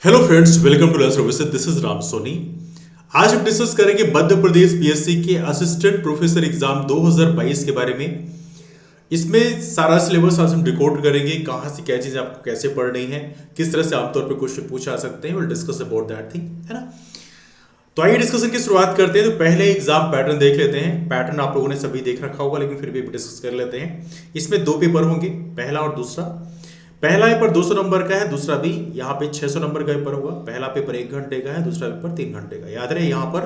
Hello friends, welcome to learn services. This is Ram Soni. आज हम discuss करेंगे मध्य प्रदेश पीएससी के असिस्टेंट प्रोफेसर एग्जाम 2022 के बारे में। इसमें सारा सिलेबस आज हम रिकॉर्ड करेंगे, कहाँ से क्या चीज़ें आपको कैसे पढ़नी है, किस तरह से आमतौर पर क्वेश्चन पूछा सकते हैं। Will discuss about that thing, है ना। तो आइए डिस्कशन की शुरुआत करते हैं। तो पहले एग्जाम पैटर्न देख लेते हैं। पैटर्न आप लोगों ने सभी देख रखा होगा, लेकिन फिर भी डिस्कस कर लेते हैं। इसमें दो पेपर होंगे, पहला और दूसरा। पहला पेपर 200 नंबर का है, दूसरा भी यहाँ पे 600 नंबर का पेपर होगा। पहला पेपर 1 घंटे का है, दूसरा पेपर 3 घंटे का। याद रहे, यहाँ पर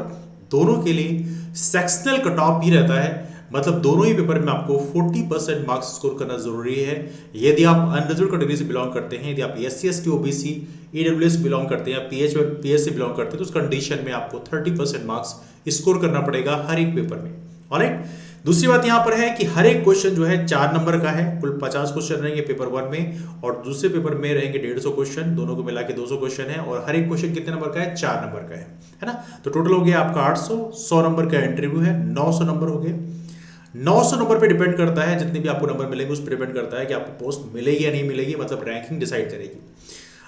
दोनों के लिए सेक्शनल कट ऑफ भी रहता है, मतलब दोनों ही पेपर में आपको 40% मार्क्स स्कोर करना जरूरी है। यदि आप अनरिजर्व कैटेगरी से बिलोंग करते हैं, यदि आप SC ST OBC EWS belong करते हैं, PS से बिलोंग करते हैं, तो उस कंडीशन में आपको 30% मार्क्स स्कोर करना पड़ेगा हर एक पेपर में। ऑलराइट। दूसरी बात यहां पर है कि हर एक क्वेश्चन जो है 4 नंबर का है। कुल 50 क्वेश्चन रहेंगे पेपर 1 में, और दूसरे पेपर में रहेंगे 150 क्वेश्चन। दोनों को मिला के 200 क्वेश्चन है, और हर एक क्वेश्चन कितने नंबर का है? 4 नंबर का है ना। तो टोटल हो गया आपका 800। 100 नंबर का इंटरव्यू है, 900 नंबर हो गए। 900 नंबर पे डिपेंड करता है, जितने भी आपको नंबर मिलेंगे उस पर डिपेंड करता है कि आपको पोस्ट मिलेगी या नहीं मिलेगी, मतलब रैंकिंग डिसाइड करेगी।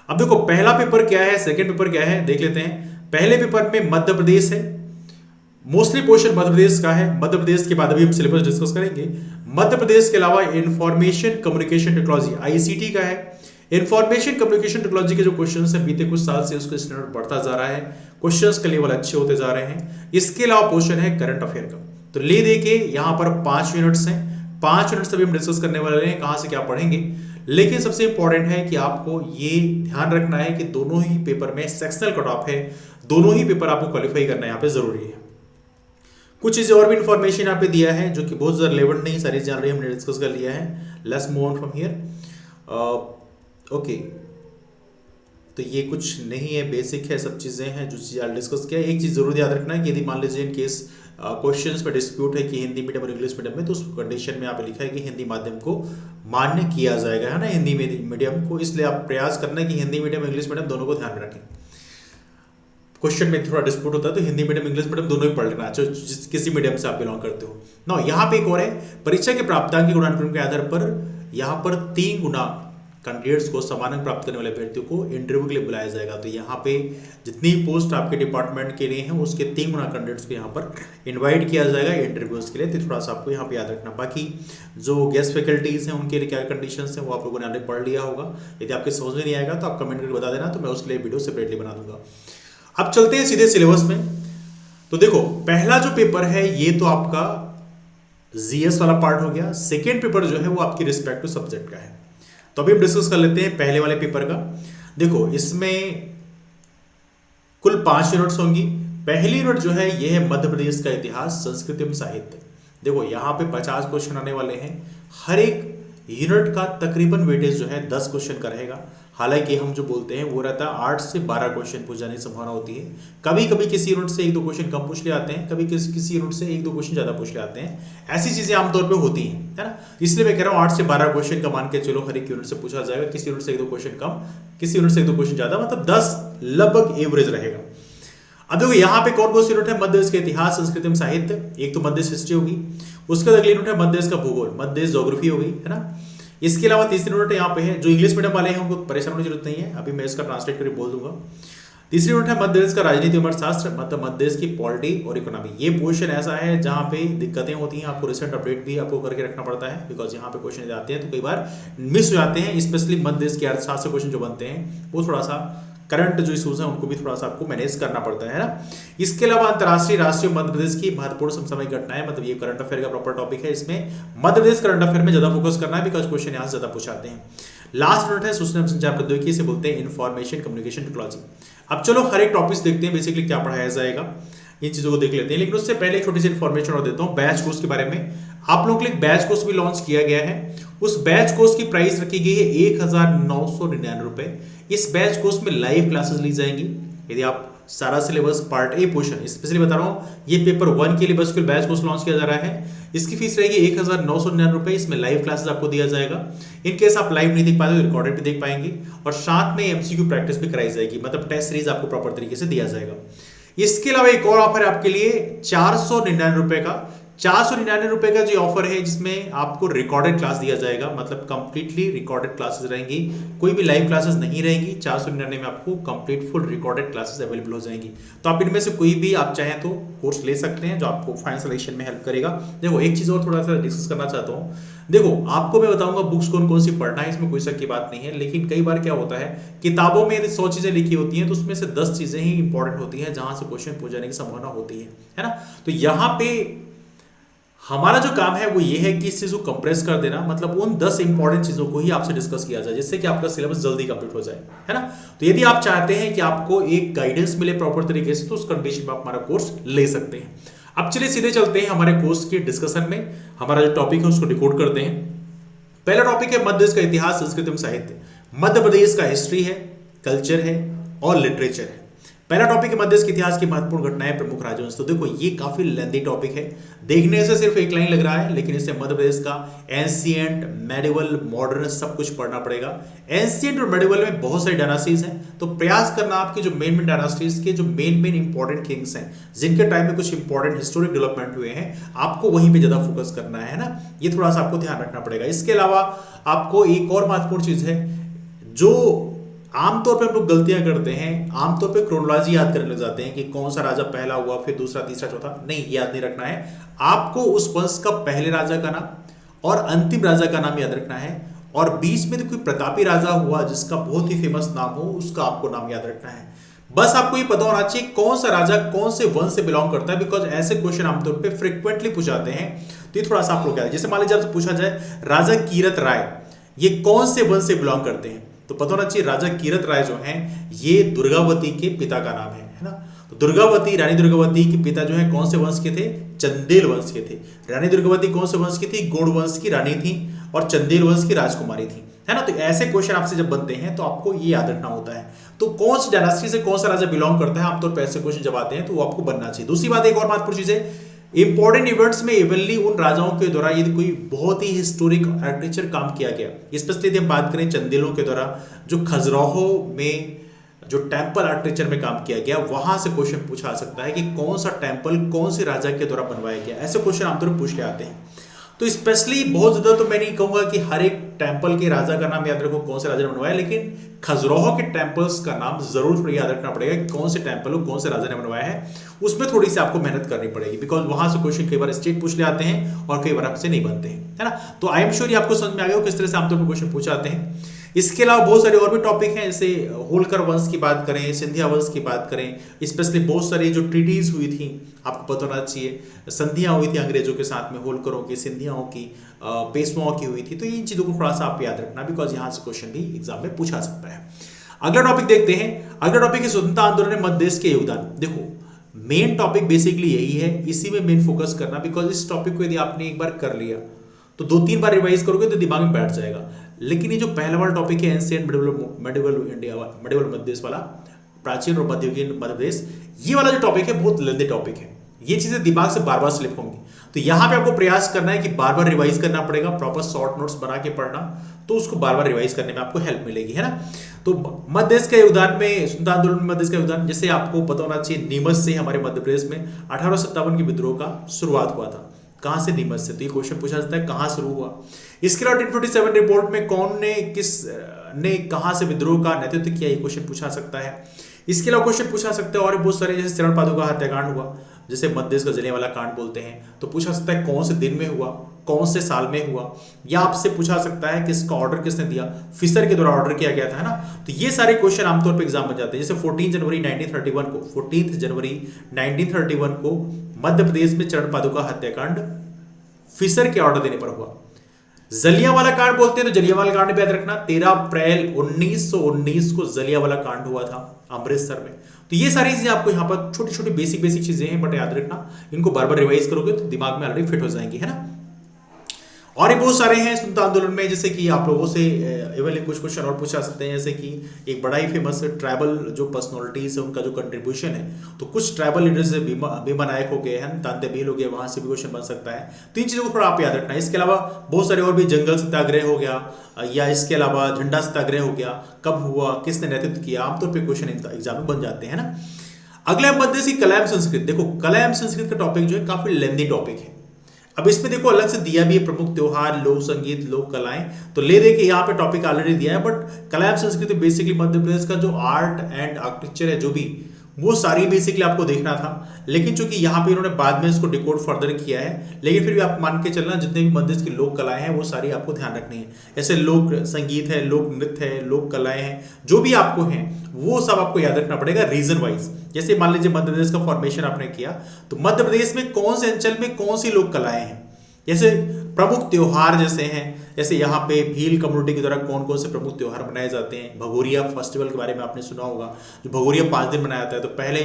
अब देखो, पहला पेपर क्या है, सेकंड पेपर क्या है, देख लेते हैं। पहले पेपर में मध्य प्रदेश है, मोस्टली पोर्शन मध्य प्रदेश का है। मध्य प्रदेश के बाद अभी हम सिलेबस डिस्कस करेंगे। मध्य प्रदेश के अलावा इंफॉर्मेशन कम्युनिकेशन टेक्नोलॉजी ICT का है। इंफॉर्मेशन कम्युनिकेशन टेक्नोलॉजी के जो क्वेश्चन है, बीते कुछ साल से उसका स्टैंडर्ड बढ़ता जा रहा है, क्वेश्चंस का लेवल अच्छे होते जा रहे हैं। इसके अलावा पोर्शन है करंट अफेयर का। तो ले दे के यहाँ पर 5 यूनिट्स हैं। 5 यूनिट्स अभी हम डिस्कस करने वाले हैं, कहाँ से क्या पढ़ेंगे। लेकिन सबसे इंपॉर्टेंट है कि आपको ये ध्यान रखना है कि दोनों ही पेपर में सेक्शनल कट ऑफ है, दोनों ही पेपर आपको क्वालिफाई करना यहाँ पे जरूरी है। कुछ चीज़ें और भी इंफॉर्मेशन यहाँ पे दिया है जो कि बहुत ज़्यादा रिलेवेंट नहीं, सारी जान रही हमने डिस्कस कर लिया है। Let's move on from here. Okay, तो ये कुछ नहीं है, बेसिक है, सब चीज़ें हैं जो चीज़ डिस्कस किया। एक चीज़ जरूर याद रखना है कि यदि मान लीजिए इन केस क्वेश्चंस पे डिस्प्यूट है कि हिंदी मीडियम और इंग्लिश मीडियम में, तो उस कंडीशन में यहाँ पे लिखा है कि हिंदी माध्यम को मान्य किया जाएगा, है ना, हिंदी मीडियम को। इसलिए आप प्रयास करना है कि हिंदी मीडियम इंग्लिश मीडियम दोनों को ध्यान में रखें। क्वेश्चन में थोड़ा डिस्प्यूट होता है तो हिंदी मीडियम इंग्लिश मीडियम दोनों ही पढ़ लेना, चाहे किसी मीडियम से आप बिलोंग करते हो ना। यहाँ पे एक और है, परीक्षा के प्राप्तांक के गुणानुक्रम के आधार पर यहाँ पर 3 गुना कैंडिडेट्स को समान अंक प्राप्त करने वाले व्यक्तियों को इंटरव्यू के लिए बुलाया जाएगा। तो यहाँ पे जितनी पोस्ट आपके डिपार्टमेंट के लिए हैं, उसके 3 गुना कैंडिडेट्स को यहाँ पर इन्वाइट किया जाएगा इंटरव्यूज के लिए। तो थोड़ा सा आपको यहाँ पे याद रखना। बाकी जो गेस्ट फैकल्टीज हैं उनके लिए क्या कंडीशंस हैं वो आप लोगों ने ऑलरेडी पढ़ लिया होगा। यदि आपके समझ में नहीं आएगा तो आप कमेंट करके बता देना, तो मैं उसके लिए वीडियो सेपरेटली बना दूंगा। अब चलते हैं सीधे सिलेबस में। तो देखो, पहला जो पेपर है ये तो आपका GS वाला पार्ट हो गया। सेकेंड पेपर जो है वो आपकी रिस्पेक्टिव सब्जेक्ट का है। तो अभी हम डिस्कस कर लेते हैं पहले वाले पेपर का। देखो, इसमें कुल 5 यूनिट्स होंगी। पहली यूनिट जो है ये है मध्य प्रदेश का इतिहास, संस्कृति एवं साहित्य। देखो, यहाँ पे 50 क्वेश्चन आने वाले हैं। हर एक यूनिट का तकरीबन वेटेज जो है 10 क्वेश्चन का रहेगा। हालांकि हम जो बोलते हैं वो रहता है 8 से 12 क्वेश्चन पूछ जाने की संभावना होती है। कभी कभी किसी यूनिट से 1-2 क्वेश्चन कम पूछ ले आते हैं, कभी किसी यूनिट से 1-2 क्वेश्चन ज्यादा पूछ ले आते हैं। ऐसी चीजें आमतौर पे होती हैं, है ना। इसलिए मैं कह रहा हूँ 8 से 12 क्वेश्चन का मान के चलो हर एक यूनिट से पूछा जाएगा। किसी यूनिट से 1-2 क्वेश्चन कम, किसी यूनिट से 1-2 क्वेश्चन ज्यादा, मतलब 10 लगभग एवरेज रहेगा। अब देखो, यहाँ पे कौन कौन सी यूनिट है मध्य देश के इतिहास, संस्कृति एवं साहित्य। एक तो मध्य देश हिस्ट्री होगी, उसके बाद अगली यूनिट है मध्य देश का भूगोल, मध्य देश ज्योग्राफी होगी, है ना। इसके अलावा तीसरी यूनिट यहाँ पे है, जो इंग्लिश मीडियम वाले हैं उनको परेशान होने की जरूरत नहीं है, अभी मैं इसका ट्रांसलेट करके बोल दूंगा। तीसरी यूनिट है मध्य देश का राजनीति एवं अर्थशास्त्र, मतलब मध्य देश की पॉलिटी और इकोनॉमी। ये पोर्शन ऐसा है जहाँ पे दिक्कतें होती हैं, आपको रिसेंट अपडेट भी आपको करके रखना पड़ता है, बिकॉज यहाँ पे क्वेश्चन आते हैं तो कई बार मिस हो जाते हैं। स्पेशली मध्य देश के अर्थशास्त्र क्वेश्चन जो बनते हैं वो थोड़ा सा करंट जो इशूज हैं उनको भी थोड़ा सा आपको मैनेज करना पड़ता है ना। इसके अलावा अंतर्राष्ट्रीय, राष्ट्रीय, मध्य प्रदेश की महत्वपूर्ण समसामयिक घटनाएं, मतलब ये करंट अफेयर का प्रॉपर टॉपिक है। इसमें मध्य प्रदेश करंट अफेयर में ज्यादा फोकस करना है, बिकॉज क्वेश्चन यहाँ से ज्यादा पूछाते हैं। लास्ट यूनिट है सूचना संचार प्रौद्योगिकी, से बोलते हैं इंफॉर्मेशन कम्युनिकेशन टेक्नोलॉजी। अब चलो हर एक टॉपिक देखते हैं, बेसिकली क्या पढ़ाया जाएगा, इन चीजों को देख लेते हैं। लेकिन उससे पहले एक छोटी सी इन्फॉर्मेशन और देता हूँ बैच कोर्स के बारे में। आप लोगों के लिए बैच कोर्स भी लॉन्च किया गया है। उस बैच कोर्स की प्राइस रखी गई है 1999 रुपए। इस बैच कोर्स में लाइव क्लासेस ली जाएंगी। यदि आप सारा syllabus part A portion, specially बता रहा हूँ, ये पेपर 1 के लिए बस बैच कोर्स लॉन्च किया जा रहा है। इसकी फीस रहेगी 1999 रुपए। इसमें लाइव क्लासेस आपको दिया जाएगा। इन केस आप लाइव नहीं देख पाते तो रिकॉर्डेड भी देख पाएंगे, और साथ में MCQ प्रैक्टिस भी कराई जाएगी, मतलब टेस्ट सीरीज आपको प्रॉपर तरीके से दिया जाएगा। इसके अलावा एक और ऑफर है आपके लिए 499 रुपए का ₹499 का जो ऑफर है जिसमें आपको रिकॉर्डेड क्लास दिया जाएगा, मतलब कंप्लीटली रिकॉर्डेड क्लासेस रहेंगी, कोई भी लाइव क्लासेस नहीं रहेंगी। 499 में आपको complete full recorded classes available हो जाएंगी। तो आप इनमें से कोई भी आप चाहें तो कोर्स ले सकते हैं जो आपको फाइनल सिलेक्शन में हेल्प करेगा। देखो एक चीज और थोड़ा सा डिस्कस करना चाहता हूँ। देखो आपको मैं बताऊंगा बुक्स कौन कौन सी पढ़ना है, इसमें कोई शक की बात नहीं है, लेकिन कई बार क्या होता है किताबों में यदि 100 चीजें लिखी होती हैं तो उसमें से 10 चीजें ही इंपॉर्टेंट होती हैं जहां से क्वेश्चन पूछ जाने की संभावना होती है ना। तो यहाँ पे हमारा जो काम है वो ये है कि इस चीज को कंप्रेस कर देना, मतलब उन 10 इंपॉर्टेंट चीजों को ही आपसे डिस्कस किया जाए जिससे कि आपका सिलेबस जल्दी कंप्लीट हो जाए, है ना। तो यदि आप चाहते हैं कि आपको एक गाइडेंस मिले प्रॉपर तरीके से तो उस कंडीशन में आप हमारा कोर्स ले सकते हैं। अब चलिए सीधे चलते हैं हमारे कोर्स के डिस्कशन में। हमारा जो टॉपिक है उसको डिकोड करते हैं। पहला टॉपिक है मध्य प्रदेश का इतिहास, संस्कृति एवं साहित्य। मध्य प्रदेश का हिस्ट्री है, कल्चर है और लिटरेचर है। पहला टॉपिक है मध्य प्रदेश के इतिहास की महत्वपूर्ण घटनाएं, प्रमुख राजवंश। तो देखो ये काफी लेंथी टॉपिक है, देखने से सिर्फ एक लाइन लग रहा है, लेकिन इससे मध्य प्रदेश का एंशिएंट, मेडिवल, मॉडर्न सब कुछ पढ़ना पड़ेगा। एंशिएंट और मेडिवल में बहुत सारी डायनास्टीज हैं, तो प्रयास करना आपकी जो मेन डायनास्टीज के जो मेन इंपॉर्टेंट किंग्स हैं जिनके टाइम में कुछ इंपॉर्टेंट हिस्टोरिक डेवलपमेंट हुए हैं, आपको वहीं पे ज्यादा फोकस करना है ना, ये थोड़ा सा आपको ध्यान रखना पड़ेगा। इसके अलावा आपको एक और महत्वपूर्ण चीज है जो आमतौर पे हम लोग गलतियां करते हैं, आमतौर पे क्रोनोलॉजी याद करने लग जाते हैं कि कौन सा राजा पहला हुआ, फिर दूसरा, तीसरा, चौथा। नहीं, याद नहीं रखना है। आपको उस वंश का पहले राजा का नाम और अंतिम राजा का नाम याद रखना है, और बीच में कोई प्रतापी राजा हुआ जिसका बहुत ही फेमस नाम हो उसका आपको नाम याद रखना है। बस आपको ये पता होना चाहिए कौन सा राजा कौन से वंश से बिलोंग करता है, बिकॉज ऐसे क्वेश्चन आमतौर पे फ्रिक्वेंटली पूछाते हैं। तो ये थोड़ा सा आप लोग याद, जैसे मान लीजिए आपसे पूछा जाए राजा कीरत राय ये कौन से वंश से बिलोंग करते हैं, तो पता होना चाहिए राजा कीरत राय जो हैं ये दुर्गावती के पिता का नाम है ना। तो दुर्गावती, रानी दुर्गावती के पिता जो है कौन से वंश के थे, चंदेल वंश के थे। रानी दुर्गावती कौन से वंश की थी, गौड़ वंश की रानी थी और चंदेल वंश की राजकुमारी थी, है ना। तो ऐसे क्वेश्चन आपसे जब बनते हैं तो आपको ये याद रखना होता है, तो कौन सी डायनास्टी से कौन सा राजा बिलोंग करता है, आमतौर पर ऐसे क्वेश्चन जब आते हैं तो वो आपको बनना चाहिए। दूसरी बात, एक और महत्वपूर्ण चीज है, इंपॉर्टेंट इवेंट्स में इवनली उन राजाओं के द्वारा यदि कोई बहुत ही हिस्टोरिक आर्किटेक्चर काम किया गया, स्पेशली यदि हम बात करें चंदेलों के द्वारा जो खजुराहो में जो टेंपल आर्किटेक्चर में काम किया गया, वहां से क्वेश्चन पूछा सकता है कि कौन सा टेंपल कौन से राजा के द्वारा बनवाया गया। ऐसे क्वेश्चन आमतौर पर पूछ ले आते हैं। तो स्पेशली बहुत ज्यादा तो मैं नहीं कहूंगा कि हर एक टेंपल के राजा का नाम याद रखो कौन से राजा ने बनवाया, लेकिन खजुराहो के टेंपल्स का नाम जरूर याद रखना पड़ेगा कि कौन से टेंपल और कौन से राजा ने बनवाया है। उसमें थोड़ी सी आपको मेहनत करनी पड़ेगी, बिकॉज वहां से क्वेश्चन कई बार स्टेट पूछ ले आते हैं और कई बार आपसे नहीं बनते हैं, है ना। तो आई एम श्योर आपको समझ में आ गया किस तरह से आमतौर पर क्वेश्चन पूछ आते हैं। इसके अलावा बहुत सारे और भी टॉपिक हैं, जैसे होलकर वंश की बात करें, सिंधिया वंश की बात करें, स्पेशली बहुत सारी जो ट्रीटीज हुई थी आपको पता होना चाहिए, संधियां हुई थी अंग्रेजों के साथ में, होलकरों की, सिंधियाओं की, पेशवाओं की हुई थी। तो इन चीजों को थोड़ा सा आप याद रखना, बिकॉज यहाँ से क्वेश्चन भी एग्जाम में पूछा सकता है। अगला टॉपिक देखते हैं। अगला टॉपिक है स्वतंत्रता आंदोलन में मध्य देश के योगदान। देखो मेन टॉपिक बेसिकली यही है, इसी में मेन फोकस करना, बिकॉज इस टॉपिक को यदि आपने एक बार कर लिया तो 2-3 बार रिवाइज करोगे तो दिमाग में बैठ जाएगा। लेकिन ये जो पहला वाला टॉपिक है एंशिएंट मेडिवल इंडिया, मेडिवल मध्य देश वाला, प्राचीन और मध्ययुगीन मध्य प्रदेश, ये वाला जो टॉपिक है बहुत लेंथी टॉपिक है, ये चीजें दिमाग से बार बार स्लिप होंगी। तो यहां पे आपको प्रयास करना है कि बार बार रिवाइज करना पड़ेगा, प्रॉपर शॉर्ट नोट्स बना के पढ़ना, तो उसको बार बार रिवाइज करने में आपको हेल्प मिलेगी, है ना। तो मध्य देश के योगदान में, स्वतंत्रता आंदोलन में मध्य देश का योगदान, जैसे आपको पता होना चाहिए नीमच से हमारे मध्य प्रदेश में 1857 के विद्रोह का शुरुआत हुआ था। कहां से, नीमच से। तो ये क्वेश्चन पूछा जाता है कहां शुरू हुआ। इसके अलावा 1847 रिपोर्ट में कौन ने, किस ने कहां से विद्रोह का नेतृत्व किया, ये क्वेश्चन पूछा सकता है। इसके अलावा क्वेश्चन पूछा सकता है और बहुत सारे, जैसे चरण पादुका हत्याकांड हुआ, जैसे मध्य देश का जलियांवाला कांड बोलते हैं, तो पूछा सकता है कौन से दिन में हुआ, कौन से साल में हुआ, या आपसे पूछा सकता है किसका ऑर्डर किसने दिया, फिशर के द्वारा ऑर्डर किया गया था, है ना। तो ये सारे क्वेश्चन आमतौर पर एग्जाम बन जाते हैं। जैसे 14 जनवरी 1931 को मध्य प्रदेश में चरण पादुका हत्याकांड फिशर के ऑर्डर देने पर हुआ। जलियांवाला कांड बोलते हैं तो जलियांवाला कांड पे याद रखना 13 अप्रैल 1919 को जलियांवाला कांड हुआ था अमृतसर में। तो ये सारी चीजें आपको यहाँ पर छोटी छोटी बेसिक चीजें हैं, बट याद रखना, इनको बार बार रिवाइज करोगे तो दिमाग में ऑलरेडी फिट हो जाएंगी, है ना। और ये बहुत सारे हैं स्वतंत्रता आंदोलन में, जैसे कि आप लोगों से इवन कुछ क्वेश्चन और पूछा सकते हैं, जैसे कि एक बड़ा ही फेमस ट्राइबल जो पर्सनालिटीज है उनका जो कंट्रीब्यूशन है, तो कुछ ट्राइबल लीडर्स भीमा नायक हो गए हैं, तांते भील हो गए, वहां से भी क्वेश्चन बन सकता है। तो इन चीजों को थोड़ा आप याद रखना है। इसके अलावा बहुत सारे और भी, जंगल सत्याग्रह हो गया, या इसके अलावा झंडा सत्याग्रह हो गया, कब हुआ, किसने नेतृत्व किया, आमतौर पर क्वेश्चन एग्जाम में बन जाते हैं ना। अगला मध्य की कला एवं संस्कृत। देखो कला एवं संस्कृत का टॉपिक जो है काफी लेंथी टॉपिक है, अब इसमें देखो अलग से दिया भी है प्रमुख त्योहार, लोक संगीत, लोक कलाएं। तो ले दे के यहाँ पे टॉपिक ऑलरेडी दिया है, बट कला एवं संस्कृति बेसिकली मध्य प्रदेश का जो आर्ट एंड आर्किटेक्चर है जो भी, वो सारी बेसिकली आपको देखना था। लेकिन चूंकि यहाँ पे इन्होंने बाद में इसको डिकोड फर्दर किया है, लेकिन फिर भी आप मान के चलना जितने भी मध्य प्रदेश की लोक कलाएं हैं वो सारी आपको ध्यान रखनी है। ऐसे लोक संगीत है, लोक नृत्य है, लोक कलाएं हैं, जो भी आपको हैं वो सब आपको याद रखना पड़ेगा रीजन वाइज। जैसे मान लीजिए मध्य प्रदेश का फॉर्मेशन आपने किया, तो मध्य प्रदेश में कौन से अंचल में कौन सी लोक कलाएं हैं, जैसे प्रमुख त्योहार जैसे हैं, जैसे यहाँ पे भील कम्युनिटी के द्वारा कौन कौन से प्रमुख त्योहार मनाए जाते हैं। भगोरिया फेस्टिवल के बारे में आपने सुना होगा, जो भगोरिया 5 दिन मनाया जाता है। तो पहले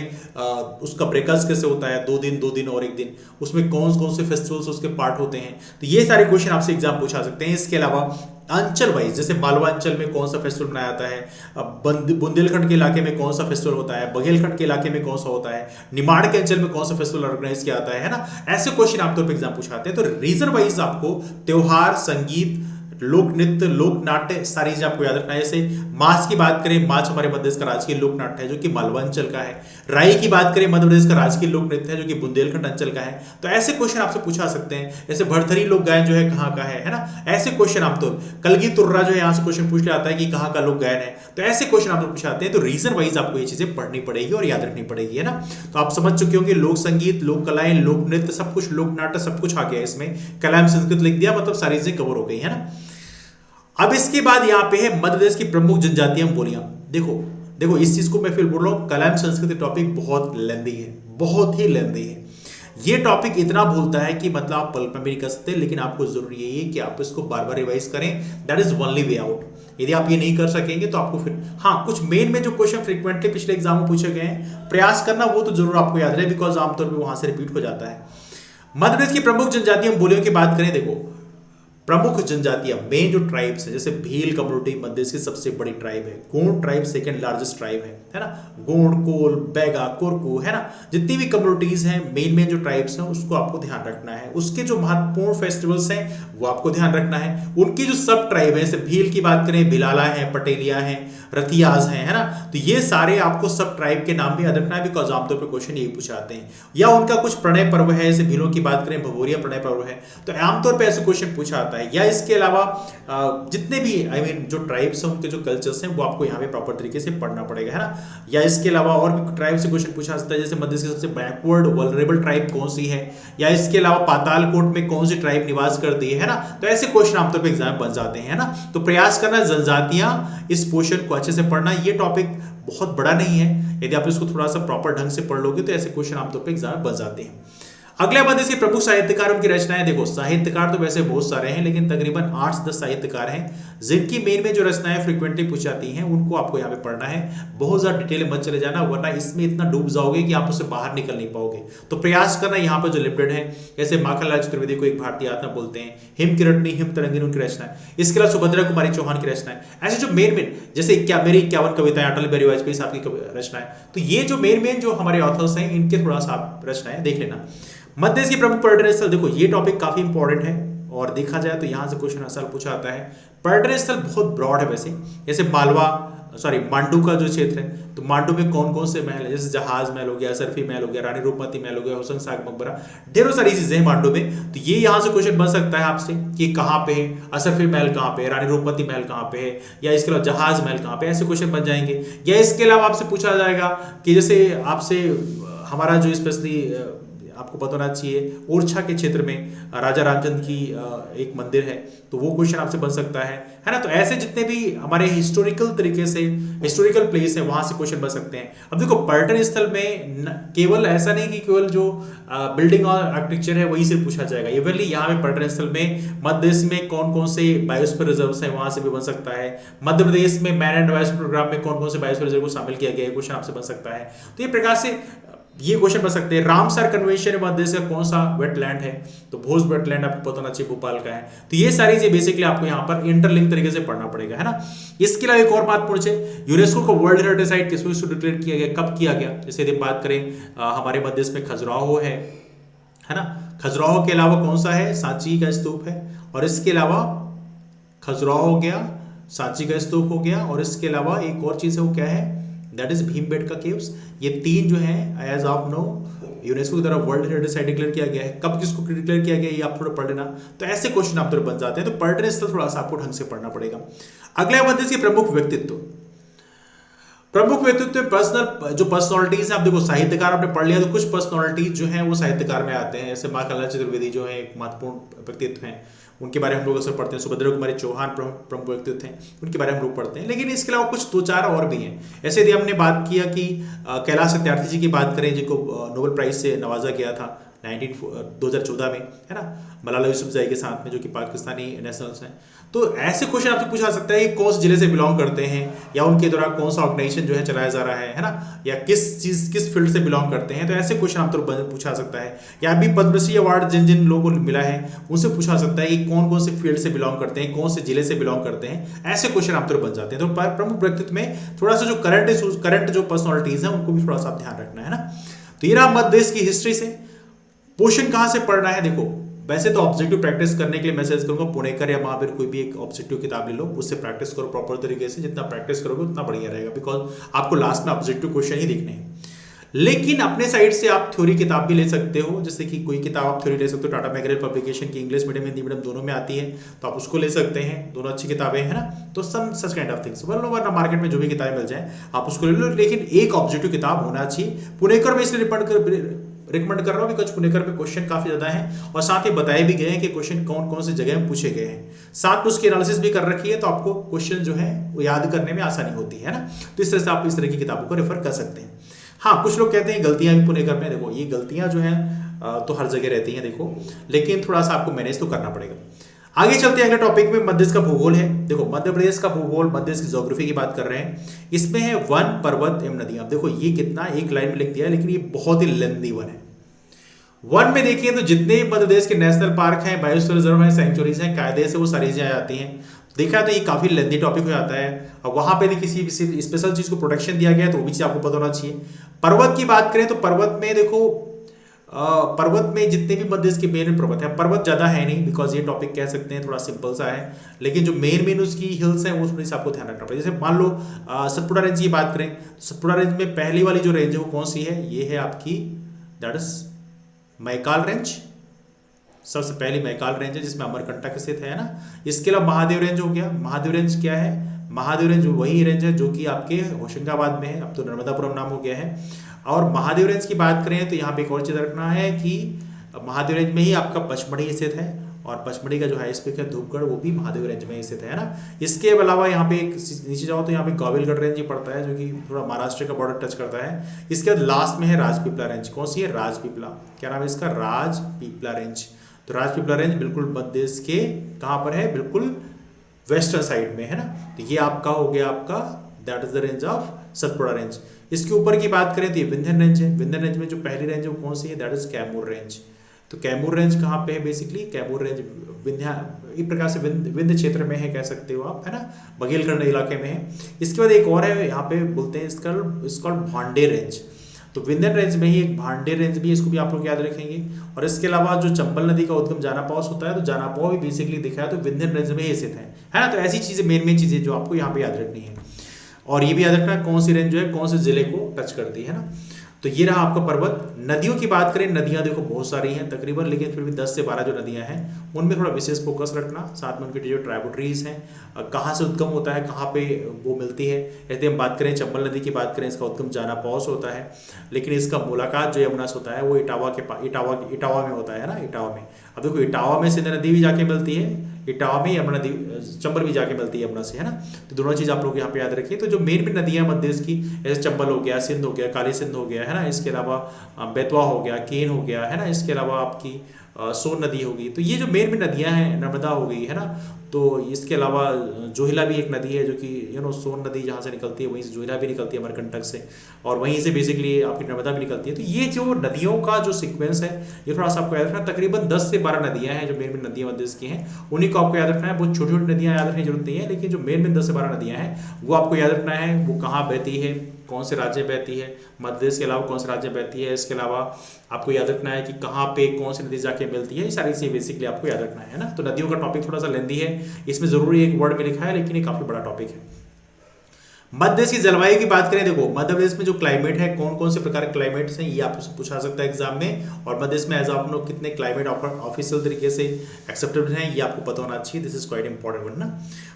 उसका ब्रेकअप कैसे होता है, 2 दिन और 1 दिन, उसमें कौन कौन से फेस्टिवल्स उसके पार्ट होते हैं। तो ये सारे क्वेश्चन आपसे एग्जाम पूछा सकते हैं। इसके अलावा अंचल वाइज, जैसे मालवा अंचल में कौन सा फेस्टिवल मनाया जाता है, बुंदेलखंड के इलाके में कौन सा फेस्टिवल होता है, बघेलखंड के इलाके में कौन सा होता है, निमाड़ के अंचल में कौन सा फेस्टिवल ऑर्गेनाइज किया जाता है ना। ऐसे क्वेश्चन आमतौर पर एग्जाम पूछाते हैं। तो रीजन वाइज आपको त्योहार, संगीत, लोक नृत्य, लोक नाट्य सारी चीजें आपको याद रखना है। जैसे माच की बात करें, माच हमारे मध्य प्रदेश का राजकीय लोक नाट्य है जो कि मालवा अंचल का है। राई की बात करें, मध्य प्रदेश का राजकीय लोक नृत्य है जो कि बुंदेलखंड अंचल का है। तो ऐसे क्वेश्चन आपसे पूछा सकते हैं। जैसे भरथरी लोक गायन जो है कहाँ का है ना, ऐसे क्वेश्चन आप तो कलगी तुर्रा जो है यहाँ से क्वेश्चन पूछ लिया जाता है कि कहाँ का लोक गायन है। तो ऐसे क्वेश्चन आपको पूछाते हैं। तो रीजन वाइज आपको ये चीजें पढ़नी पड़ेगी और याद रखनी पड़ेगी, है ना। तो आप समझ चुके होंगे लोक संगीत, लोक कलाएं, लोक नृत्य सब कुछ, लोक नाट्य सब कुछ आ गया इसमें। कला एवं संस्कृत लिख दिया, मतलब सारी चीजें कवर हो गई, है ना। अब इसके बाद यहाँ पे है मध्य प्रदेश की प्रमुख जनजातीय बोलियां। देखो इस चीज को मैं फिर बोल रहा हूँ, कला एवं संस्कृति टॉपिक बहुत लेंदी है, बहुत ही लेंदी है। ये टॉपिक इतना भूलता है कि मतलब आप पल में भी नहीं कर सकते, लेकिन आपको जरूरी यही है कि आप इसको बार बार रिवाइज करें। That is only way out. यदि आप ये नहीं कर सकेंगे तो आपको फिर हाँ कुछ मेन में जो क्वेश्चन फ्रीक्वेंटली पिछले एग्जाम में पूछे गए हैं, प्रयास करना वो तो जरूर आपको याद रहे, बिकॉज आमतौर पर वहां से रिपीट हो जाता है। मध्य प्रदेश की प्रमुख जनजातीय बोलियों की बात करें, देखो प्रमुख जनजातियां मेन जो ट्राइब्स है, जैसे भील कम्युनिटी मध्य प्रदेश की सबसे बड़ी ट्राइब है। Gond tribe second largest tribe है ना। गोंड, कोल, बैगा, कोरकू, है ना। जितनी भी कम्युनिटीज हैं, मेन जो ट्राइब्स हैं उसको आपको ध्यान रखना है। उसके जो महत्वपूर्ण फेस्टिवल्स हैं वो आपको ध्यान रखना है। उनकी जो सब ट्राइब है, जैसे भील की बात करें, भिलाला है, पटेलिया है, रतियाज है ना। तो ये सारे आपको सब ट्राइब के नाम भी याद रखना है, बिकॉज आमतौर पर क्वेश्चन यही पूछाते हैं। या उनका कुछ प्रणय पर्व है, जैसे भीलों की बात करें, भगोरिया प्रणय पर्व है, तो आमतौर पर ऐसे क्वेश्चन पूछा जाता है। या इसके अलावा जितने भी जो ट्राइब्स हैं उनके जो कल्चर्स हैं वो आपको यहाँ पे प्रॉपर तरीके से पढ़ना पड़ेगा, है ना। या इसके अलावा और भी ट्राइब से क्वेश्चन पूछा सकता है, जैसे मध्य की सबसे बैकवर्ड वल्नरेबल ट्राइब कौन सी है, या इसके अलावा पातालकोट में कौन सी ट्राइब निवास करती है ना। तो ऐसे क्वेश्चन आमतौर पर एग्जाम बन जाते हैं, है ना। तो प्रयास करना जनजातियां, इस पोर्शन को अच्छे से पढ़ना। ये टॉपिक बहुत बड़ा नहीं है, यदि आप इसको थोड़ा सा प्रॉपर ढंग से पढ़ लोगे तो ऐसे क्वेश्चन आमतौर पर एग्जाम बन जाते हैं। अगले मध्य प्रदेश के प्रमुख साहित्यकार, उनकी रचनाएं। देखो साहित्यकार तो वैसे बहुत सारे हैं, लेकिन तकरीबन 8 से 10 साहित्यकार हैं जिनकी मेन में जो रचनाएं फ्रीक्वेंटली पूछी जाती हैं उनको आपको यहाँ पे पढ़ना है। बहुत ज्यादा डिटेल मत चले जाना, वरना इसमें इतना डूब जाओगे कि आप उससे बाहर निकल नहीं पाओगे। तो प्रयास करना यहाँ पे जो लिमिटेड है, जैसे माखनलाल चतुर्वेदी को एक भारतीय आत्मा बोलते हैं, हिम किरटनी, हिम तरंगिनी उनकी रचना है। इसके अलावा सुभद्रा कुमारी चौहान की रचना है। ऐसे जो मेन जैसे मेरी 51 कविताएं, अटल बिहारी वाजपेयी साहब की रचना है। तो ये जो मेन जो हमारे ऑथर्स हैं इनके थोड़ा सा आप रचनाएं देख लेना। मध्य प्रदेश की प्रमुख पर्यटन स्थल, देखो ये टॉपिक काफी इंपॉर्टेंट है और देखा जाए तो यहां से क्वेश्चन असल पूछा जाता है। पर्यटन स्थल बहुत ब्रॉड है वैसे, जैसे मांडू का जो क्षेत्र है, तो मांडू में कौन कौन से महल है, जैसे जहाज महल हो गया, असरफी महल हो गया, रानी रूपमती महल हो गया, हुसैन साग मकबरा, ढेरों सारी चीजें हैं मांडू में। तो ये यहाँ से क्वेश्चन बन सकता है आपसे कि कहाँ पे है, असरफी महल कहाँ पे है, रानी रूपमती महल कहाँ पे है, या इसके अलावा जहाज महल कहाँ पे, ऐसे क्वेश्चन बन जाएंगे। या इसके अलावा आपसे पूछा जाएगा कि जैसे आपसे हमारा जो स्पेशली आपको पता होना चाहिए, ओरछा के क्षेत्र में राजा रामचंद्र की एक मंदिर है, तो वो क्वेश्चन आपसे बन सकता है ना। तो ऐसे जितने भी हमारे हिस्टोरिकल तरीके से हिस्टोरिकल प्लेस है वहां से क्वेश्चन बन सकते हैं। अब देखो पर्यटन स्थल में केवल ऐसा नहीं कि केवल जो बिल्डिंग और आर्किटेक्चर है वही से पूछा जाएगा। इवनली यहाँ पे पर्यटन स्थल में मध्य प्रदेश में कौन कौन से बायोस्फीयर रिजर्व है वहां से भी बन सकता है। मध्य प्रदेश में मैन एंड बायोस्फीयर प्रोग्राम में कौन कौन से बायोस्फीयर रिजर्व को शामिल किया गया है, क्वेश्चन आपसे बन सकता है। तो ये प्रकार से ये क्वेश्चन बन सकते हैं। रामसर कन्वेंशन मध्य प्रदेश का कौन सा वेटलैंड है, तो भोज वेटलैंड आपको पता होना चाहिए भोपाल का है। तो ये सारी चीजें बेसिकली आपको यहाँ पर इंटरलिंक तरीके से पढ़ना पड़ेगा, है ना। इसके अलावा एक और बात पूछे, यूनेस्को को वर्ल्ड हेरिटेज साइट किस वजह से डिक्लेयर किया गया, कब किया गया। जैसे यदि बात करें हमारे मध्य प्रदेश में खजुराहो है ना। खजुराहो के अलावा कौन सा है, सांची का स्तूप है, और इसके अलावा खजुराहो हो गया, सांची का स्तूप हो गया, और इसके अलावा एक और चीज है वो क्या है, दैट इज भीमबेटका केव्स। ये तीन जो हैं एज ऑफ नो यूनेस्को की द्वारा वर्ल्ड हेरिटेज साइट डिक्लेयर किया गया है, कब किसको डिक्लेयर किया गया है, ये आप थोड़ा पढ़ लेना। तो ऐसे क्वेश्चन आप बन जाते हैं, तो पढ़ने से थोड़ा सा आपको ढंग से पढ़ना पड़ेगा। अगला है मध्य के प्रमुख व्यक्तित्व। प्रमुख व्यक्तित्व में पर्सनल जो पर्सनालिटीज हैं, आप देखो साहित्यकार आपने पढ़ लिया, तो कुछ पर्सनालिटीज जो हैं वो साहित्यकार में आते हैं। जैसे माँ कल्याण चतुर्वेदी जो है एक महत्वपूर्ण व्यक्तित्व हैं, उनके बारे में हम लोग अक्सर पढ़ते हैं। सुभद्रा कुमारी चौहान प्रमुख व्यक्तित्व हैं, उनके बारे में हम लोग पढ़ते हैं। लेकिन इसके अलावा कुछ दो चार और भी हैं। ऐसे यदि हमने बात किया कि कैलाश सत्यार्थी जी की बात करें, जिनको नोबेल प्राइज से नवाजा गया था 2014 में, है ना, मलाला यूसुफजई के साथ में, जो कि पाकिस्तानी नेशनल्स हैं। तो ऐसे क्वेश्चन आपसे पूछा सकता है कि कौन से जिले से बिलोंग करते हैं, या उनके द्वारा कौन सा ऑर्गेनाइजेशन जो है चलाया जा रहा है ना, या किस फील्ड से बिलोंग करते हैं। तो ऐसे क्वेश्चन आप तो पूछा सकता है। या अभी पद्मश्री अवार्ड जिन जिन लोगों को मिला है उनसे पूछा सकता है कि कौन कौन से फील्ड से बिलोंग करते हैं, कौन से जिले से बिलोंग करते हैं। ऐसे क्वेश्चन आप तो बन जाते हैं। तो प्रमुख व्यक्तित्व में थोड़ा सा जो करंट जो पर्सनलिटीज हैं उनको भी थोड़ा सा ध्यान रखना है ना। तो ये रहा मध्य देश की हिस्ट्री से। क्वेश्चन कहां से पढ़ना है, देखो वैसे तो ऑब्जेक्टिव प्रैक्टिस करने के लिए मैं सजेस्ट करूंगा पुणेकर या महावीर कोई भी एक ऑब्जेक्टिव किताब ले लो, उससे प्रैक्टिस करो प्रॉपर तरीके से। जितना प्रैक्टिस करोगे उतना बढ़िया रहेगा, बिकॉज आपको लास्ट में ऑब्जेक्टिव क्वेश्चन ही दिखने हैं। लेकिन अपने साइड से आप थ्योरी किताब भी ले सकते हो, जैसे कि कोई किताब आप थ्योरी ले सकते हो, टाटा मैकग्रा पब्लिकेशन की इंग्लिश मीडियम हिंदी मीडियम दोनों में आती है, तो आप उसको ले सकते हैं। दोनों अच्छी किताबें हैं ना। तो सम सच काइंड ऑफ थिंग्स, वरना मार्केट में जो भी किताबें मिल जाए आप उसको ले लो, लेकिन एक ऑब्जेक्टिव किताब होना चाहिए। पुणेकर में इसलिए रिकमेंड कर रहा हूं बिकॉज पुणेकर में क्वेश्चन काफी ज्यादा हैं, और साथ ही बताए भी गए हैं कि क्वेश्चन कौन कौन से जगह में पूछे गए हैं। साथ में उसकी एनालिसिस भी कर रखी है, तो आपको क्वेश्चन जो है वो याद करने में आसानी होती है ना। तो इस तरह से आप इस तरह की किताबों को रेफर कर सकते हैं। हाँ, कुछ लोग कहते हैं गलतियां भी पुणेकर में, देखो ये गलतियां जो हैं तो हर जगह रहती हैं देखो, लेकिन थोड़ा सा आपको मैनेज तो करना पड़ेगा। आगे चलते हैं अगले टॉपिक में, मध्य देश का भूगोल है। देखो मध्य प्रदेश का भूगोल, मध्य देश की ज्योग्राफी की बात कर रहे हैं। इसमें है वन, पर्वत एवं नदियां। देखो ये कितना एक लाइन में लिख दिया है, लेकिन ये बहुत ही लेंथी वन है। वन में देखिए तो जितने भी मध्य प्रदेश के नेशनल पार्क हैं, बायोस्फीयर रिजर्व हैं, सेंचुरीज हैं, कायदे से वो सारी चीजें आ जाती हैं। देखा तो ये काफी लेंथी टॉपिक हो जाता है। और वहां पे किसी स्पेशल चीज को प्रोटेक्शन दिया गया है, तो वो भी चीज आपको पता होना चाहिए। पर्वत की बात करें तो पर्वत में देखो, पर्वत में जितने भी मध्य देश के मेन पर्वत है, पर्वत ज्यादा है नहीं, बिकॉज ये टॉपिक कह सकते हैं थोड़ा सिंपल सा है। लेकिन जो मेन उसकी हिल्स हैं वो थोड़ी सी आपको ध्यान रखना पड़ेगा। जैसे मान लो सतपुड़ा रेंज की बात करें, सतपुड़ा रेंज में पहली वाली जो रेंज है वो कौन सी है, ये है आपकी दैट इज मैकाल रेंज। सबसे पहली मैकाल रेंज है जिसमें अमरकंटक स्थित है ना। इसके अलावा महादेव रेंज हो गया। महादेव रेंज क्या है, महादेव रेंज वही रेंज है जो कि आपके होशंगाबाद में है, अब तो नर्मदापुरम नाम हो गया है। और महादेव रेंज की बात करें तो यहाँ पे एक और चीज रखना है कि महादेव रेंज में ही आपका पचमढ़ी स्थित है, और पचमढ़ी का जो हाईएस्ट पीक है धूपगढ़, वो भी महादेव रेंज में स्थित है ना। इसके अलावा यहाँ पे एक नीचे जाओ तो यहाँ पे गाविलगढ़ रेंज ही पड़ता है, जो कि थोड़ा महाराष्ट्र का बॉर्डर टच करता है। इसके बाद लास्ट में है राजपीपला रेंज। कौन सी है, राजपीपला। क्या नाम है इसका, राजपीपला रेंज। तो राजपीपला रेंज बिल्कुल मध्य देश के कहाँ पर है, बिल्कुल वेस्टर्न साइड में है ना। तो ये आपका हो गया आपका that is the range of Satpura range. इसके ऊपर की बात करें तो ये विंध्य रेंज है। विंध्य रेंज में जो पहली रेंज है वो कौन सी है, दैट इज कैमूर रेंज। तो कैमूर रेंज कहाँ पे है, बेसिकली कैमूर रेंज विंध्या एक प्रकार से विंध्य क्षेत्र में है, कह सकते हो आप, है ना, बघेलखंड इलाके में है। इसके बाद एक और है, यहाँ पे बोलते हैं इसका भांडे रेंज। तो विंध्य रेंज में ही एक भांडे रेंज भी, इसको भी आप लोग याद रखेंगे। और इसके अलावा जो चंबल नदी का उद्गम जानापा से होता है, तो जानापा भी बेसिकली दिखा है तो विंध्य रेंज में ही स्थित है ना। तो ऐसी चीजें मेन चीजें जो आपको यहाँ पे याद रखनी है। और ये भी याद रखना कौन सी रेंज जो है कौन से जिले को टच करती है ना। तो ये रहा आपका पर्वत। नदियों की बात करें, नदियां देखो बहुत सारी हैं तकरीबन, लेकिन फिर भी 10 से 12 जो नदियां हैं उनमें थोड़ा विशेष फोकस रखना। साथ में उनकी जो ट्राइब्यूटरीज हैं, कहाँ से उद्गम होता है, कहाँ पे वो मिलती है। यदि हम बात करें चंबल नदी की बात करें, इसका उद्गम जानापा से होता है, लेकिन इसका मुलाकात जो यमुना से होता है वो इटावा में होता है ना, इटावा में। अब देखो इटावा में सिंध नदी भी जाके मिलती है, इटावा में यमुना नदी, चंबल भी जाके मिलती है यमुना से, है ना। तो दोनों चीज आप लोग यहाँ पे याद रखिए। तो जो मेन नदियां मध्य देश की, जैसे चंबल हो गया, सिंध हो गया, काली सिंध हो गया, है ना। इसके अलावा बेतवा हो गया, केन हो गया, है ना। इसके अलावा आपकी सोन नदी होगी। तो ये जो मेन नदियां हैं, नर्मदा हो गई, है ना। तो इसके अलावा जोहिला भी एक नदी है, जो कि सोन नदी जहाँ से निकलती है वहीं से जोहिला भी निकलती है अमरकंटक से, और वहीं से बेसिकली आपकी नर्मदा भी निकलती है। तो ये जो नदियों का जो सीक्वेंस है ये थोड़ा सा आपको याद रखना। तकरीबन 10 से 12 नदियां हैं जो मेन नदियां मध्य देश की हैं, उन्हीं को आपको याद रखना है। बहुत छोटी छोटी नदियां याद रखने की जरूरत नहीं है, लेकिन जो मेन 10 से 12 नदियां हैं वो आपको याद रखना है। वो कहाँ बहती है, कौन से राज्य बहती है, मध्य देश के अलावा कौन से राज्य बहती है। इसके अलावा आपको याद रखना है कि कहाँ पे कौन सी नदी जाके मिलती है। ये सारी चीजें बेसिकली आपको याद रखना है ना। तो नदियों का टॉपिक थोड़ा सा लेंदी है, इसमें जरूरी एक वर्ड में लिखा है, लेकिन ये काफी बड़ा टॉपिक है। मध्य प्रदेश की जलवायु की बात करें, देखो मध्य प्रदेश में जो क्लाइमेट है, कौन कौन से प्रकार के क्लाइमेट्स हैं, ये आपसे पूछा सकता है एग्जाम में। और मध्य प्रदेश में एज ऑफ नो कितने क्लाइमेट ऑफिशियल तरीके से एक्सेप्टेड हैं, ये आपको पता होना चाहिए। This is quite important one ना।